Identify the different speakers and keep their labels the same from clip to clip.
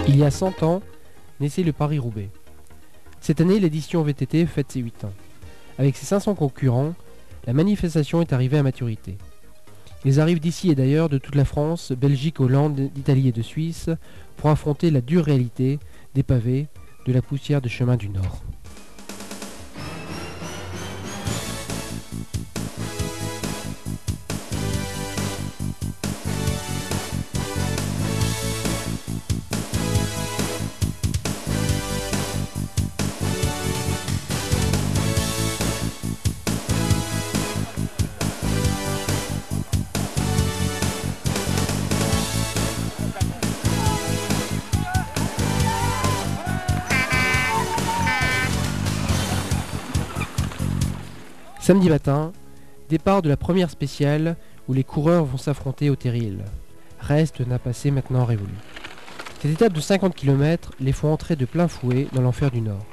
Speaker 1: Il y a 100 ans, naissait le Paris-Roubaix. Cette année, l'édition VTT fête ses 8 ans. Avec ses 500 concurrents, la manifestation est arrivée à maturité. Ils arrivent d'ici et d'ailleurs de toute la France, Belgique, Hollande, d'Italie et de Suisse pour affronter la dure réalité des pavés, de la poussière de chemin du Nord. Samedi matin, départ de la première spéciale où les coureurs vont s'affronter au Terril. Reste n'a passé maintenant révolu. Cette étape de 50 km les font entrer de plein fouet dans l'enfer du Nord.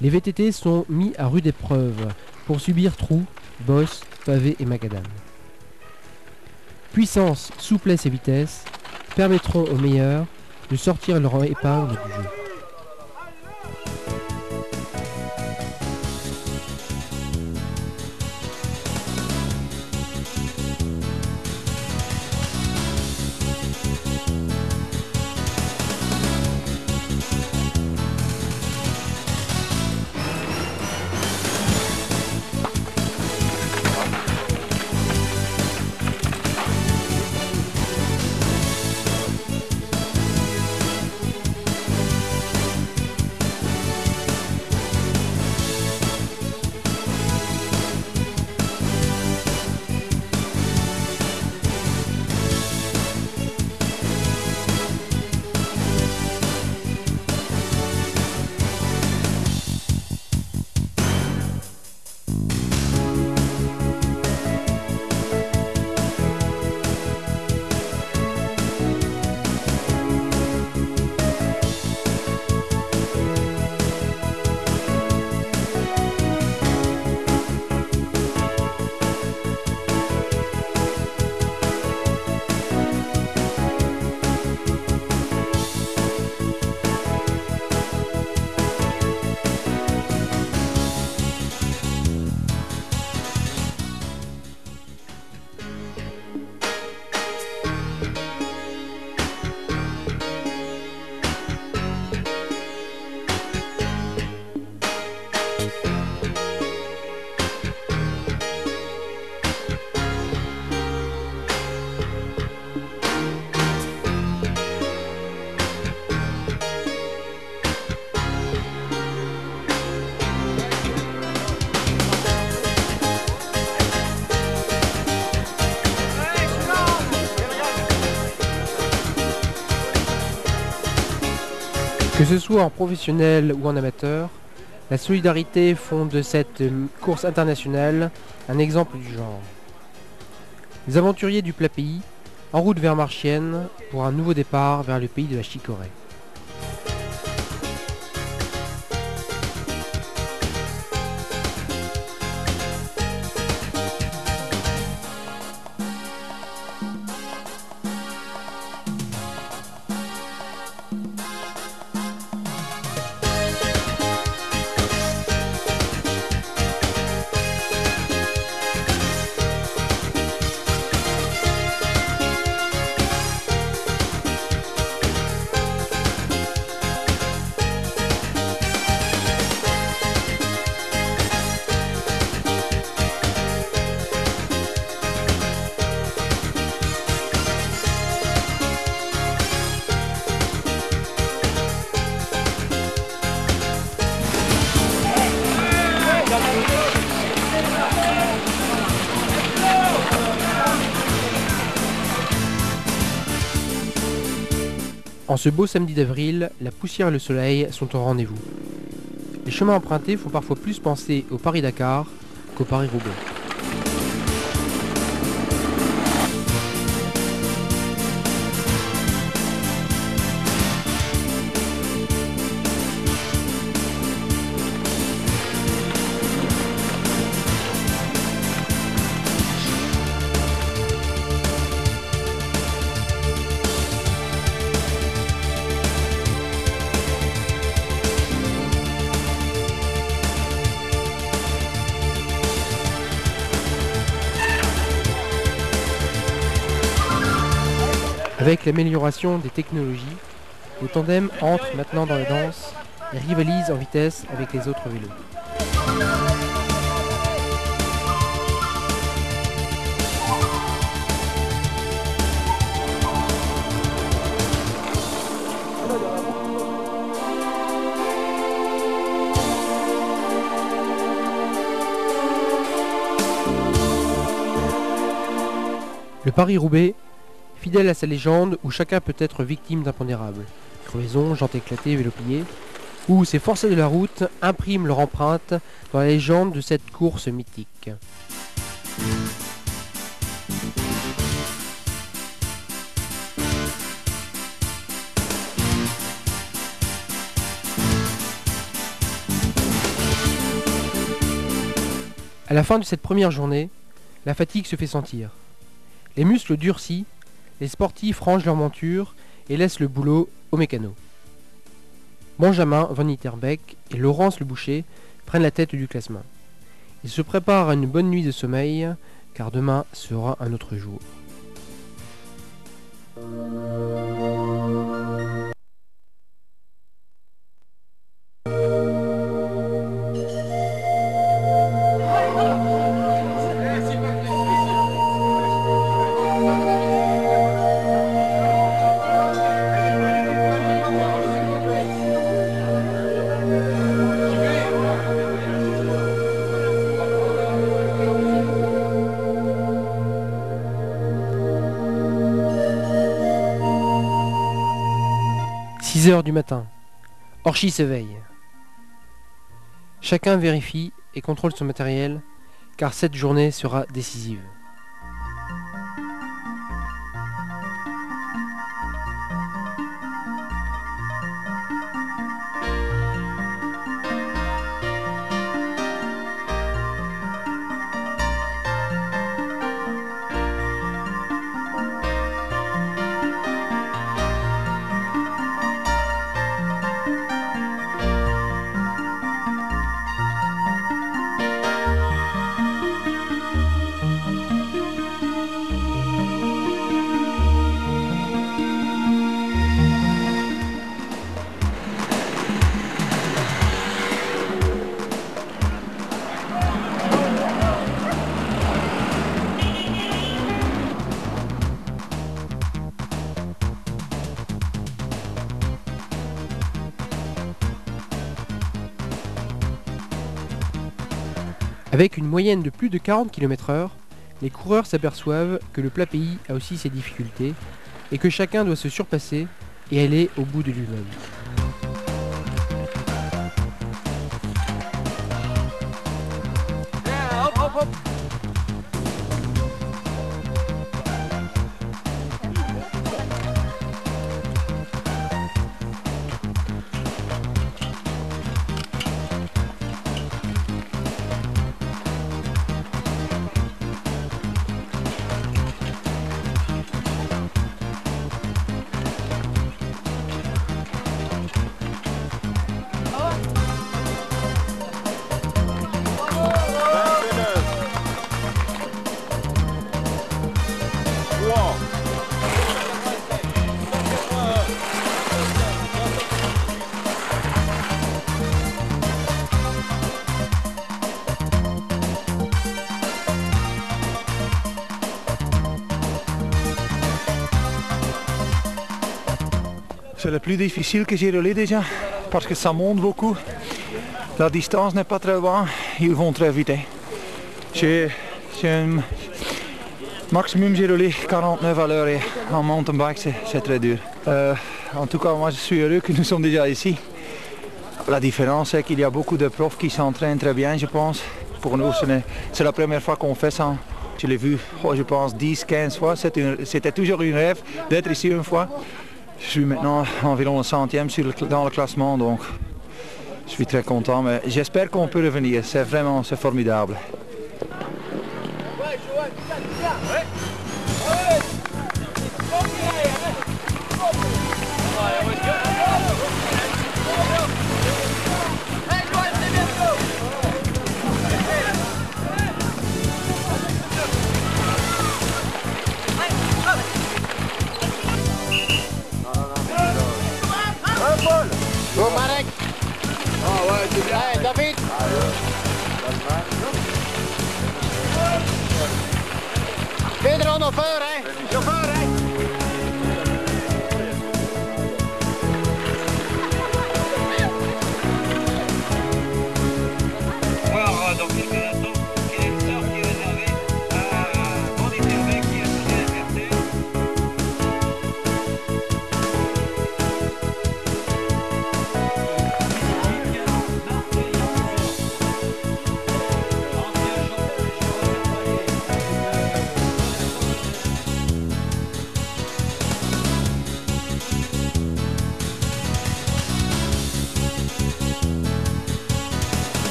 Speaker 1: Les VTT sont mis à rude épreuve pour subir trous, bosses, pavés et macadam. Puissance, souplesse et vitesse permettront aux meilleurs de sortir leur épingle du jeu. Que ce soit en professionnel ou en amateur, la solidarité font de cette course internationale un exemple du genre. Les aventuriers du plat pays, en route vers Marchienne pour un nouveau départ vers le pays de la chicorée. En ce beau samedi d'avril, la poussière et le soleil sont au rendez-vous. Les chemins empruntés font parfois plus penser au Paris-Dakar qu'au Paris-Roubaix. Avec l'amélioration des technologies, le tandem entre maintenant dans la danse et rivalise en vitesse avec les autres vélos. Le Paris-Roubaix, fidèle à sa légende où chacun peut être victime d'impondérables, crevaisons, jantes éclatées, vélos pliés, où ces forçats de la route impriment leur empreinte dans la légende de cette course mythique. À la fin de cette première journée, la fatigue se fait sentir. Les muscles durcis, les sportifs rangent leur monture et laissent le boulot aux mécanos. Benjamin Van Itterbeek et Laurence Le Boucher prennent la tête du classement. Ils se préparent à une bonne nuit de sommeil, car demain sera un autre jour. « 6 heures du matin. Orchy s'éveille. Chacun vérifie et contrôle son matériel, car cette journée sera décisive. Avec une moyenne de plus de 40 km/h, les coureurs s'aperçoivent que le plat pays a aussi ses difficultés et que chacun doit se surpasser et aller au bout de lui-même.
Speaker 2: C'est le plus difficile que j'ai roulé déjà, parce que ça monte beaucoup. La distance n'est pas très loin, ils vont très vite. J'ai un maximum, j'ai roulé 49 à l'heure et en mountain bike c'est très dur. En tout cas, moi je suis heureux que nous sommes déjà ici. La différence c'est qu'il y a beaucoup de profs qui s'entraînent très bien, je pense. Pour nous, c'est la première fois qu'on fait ça. Je l'ai vu, je pense, 10-15 fois. C'était toujours un rêve d'être ici une fois. Je suis maintenant environ le 100e dans le classement, donc je suis très content, mais j'espère qu'on peut revenir, c'est formidable.
Speaker 3: Marek. Ah ouais, c'est bien. Hey, David. Pedro, chauffeur, hein? Chauffeur, hein?
Speaker 4: Voir dans quelques instants quel est le sort qui est réservé à Andy Terbeck qui a sauté la Ferté.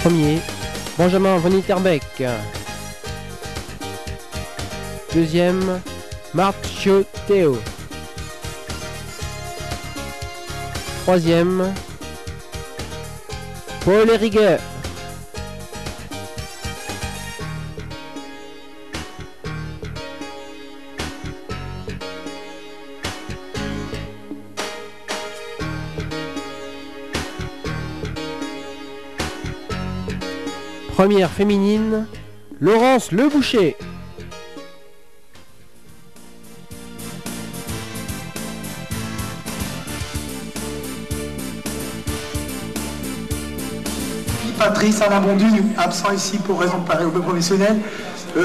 Speaker 1: Premier, Benjamin Van Itterbeek. Deuxième, Marcio Theo. Troisième, Paul Erriger. Première féminine, Laurence Leboucher.
Speaker 5: Patrice Alain Bondu, absent ici pour raison de pareil au peu professionnel.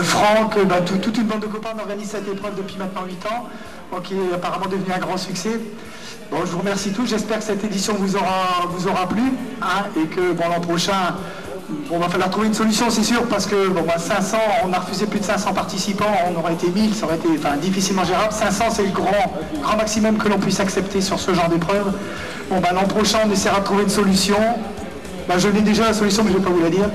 Speaker 5: Franck, toute une bande de copains organise cette épreuve depuis maintenant 8 ans, qui est apparemment devenu un grand succès. Bon, je vous remercie tous, j'espère que cette édition vous aura plu, hein, et que bon, l'an prochain, on va falloir trouver une solution, c'est sûr, parce que bon, 500, on a refusé plus de 500 participants, on aurait été 1000, ça aurait été difficilement gérable. 500, c'est le grand maximum que l'on puisse accepter sur ce genre d'épreuve. Bon, l'an prochain, on essaiera de trouver une solution. Je n'ai déjà la solution, mais je ne vais pas vous la dire.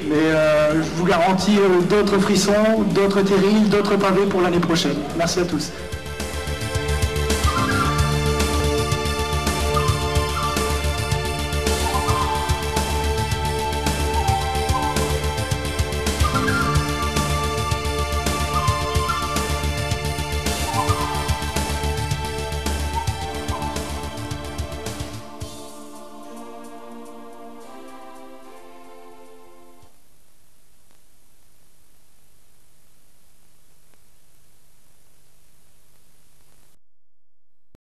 Speaker 5: Mais je vous garantis d'autres frissons, d'autres terrils, d'autres pavés pour l'année prochaine. Merci à tous.